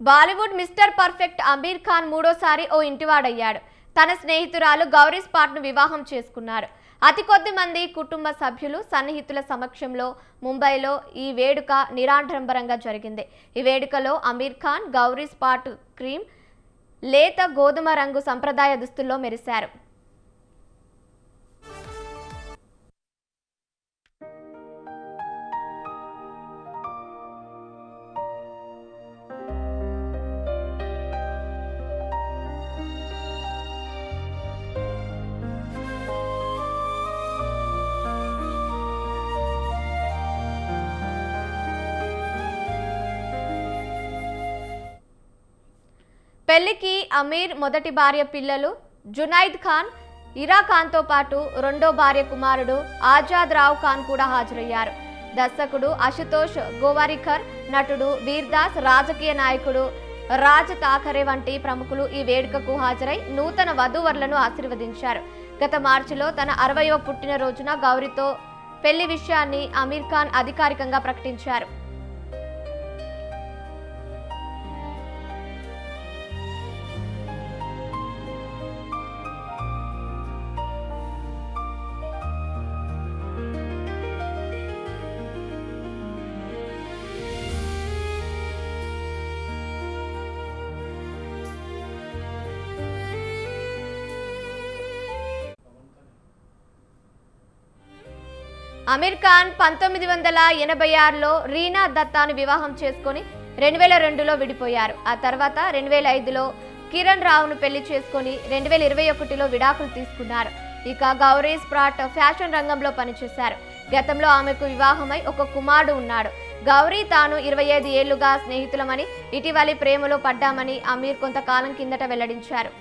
Bollywood mister perfect Aamir Khan మూడోసారి ఓ ఇంటివాడయ్యాడు. తన స్నేహితురాలు గౌరీ స్పాట్ను వివాహం చేసుకున్నారు. అతి కొద్ది మంది కుటుంబ సభ్యులు సన్నిహితుల సమక్షంలో ముంబైలో ఈ వేడుక నిరాడంబరంగా జరిగింది. ఈ వేడుకలో అమీర్ ఖాన్ గౌరీ స్పాట్ క్రీమ్ లేత గోధుమ రంగు సంప్రదాయ దుస్తుల్లో మెరిశారు. పెళ్లికి అమీర్ మొదటి భార్య పిల్లలు జునైద్ ఖాన్, ఇరా ఖాన్తో పాటు రెండో భార్య కుమారుడు ఆజాద్ రావ్ ఖాన్ కూడా హాజరయ్యారు. దర్శకుడు అశుతోష్ గోవారికర్, నటుడు వీర్దాస్, రాజకీయ నాయకుడు రాజ్ ఠాకరే వంటి ప్రముఖులు ఈ వేడుకకు హాజరై నూతన వధూవరులను ఆశీర్వదించారు. గత మార్చిలో తన 60వ పుట్టినరోజున గౌరీతో పెళ్లి విషయాన్ని అమీర్ ఖాన్ అధికారికంగా ప్రకటించారు. అమీర్ ఖాన్ 1986లో రీనా దత్తాను వివాహం చేసుకుని 2002లో విడిపోయారు. ఆ తర్వాత 2005లో కిరణ్ రావును పెళ్లి చేసుకుని 2021లో విడాకులు తీసుకున్నారు. ఇక గౌరీ స్ప్రాట్ ఫ్యాషన్ రంగంలో పనిచేశారు. గతంలో ఆమెకు వివాహమై ఒక కుమారుడు ఉన్నాడు. గౌరీ తాను 25 ఏళ్లుగా స్నేహితులమని, ఇటీవలి ప్రేమలో పడ్డామని అమీర్ కొంతకాలం కిందట వెల్లడించారు.